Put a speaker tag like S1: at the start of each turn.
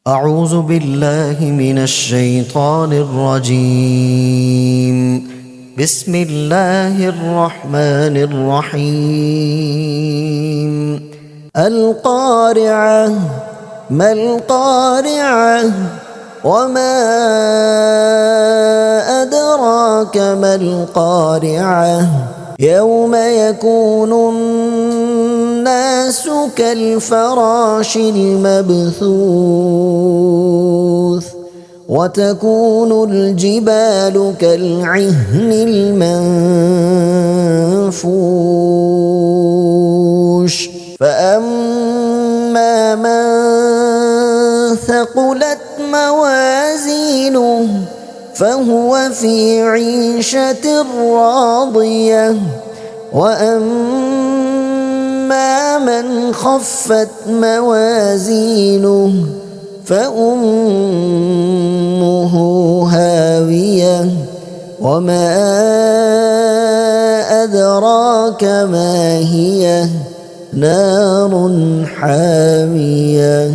S1: أعوذ بالله من الشيطان الرجيم. بسم الله الرحمن الرحيم. القارعة، ما القارعة، وما أدراك ما القارعة، يوم يكون الناس كالفراش المبثوث وتكون الجبال كالعهن المنفوش فأما من ثقلت موازينه فهو في عيشة راضية وأما من خفت موازينه فأمه هاوية وما أدراك ما هي، نار حامية.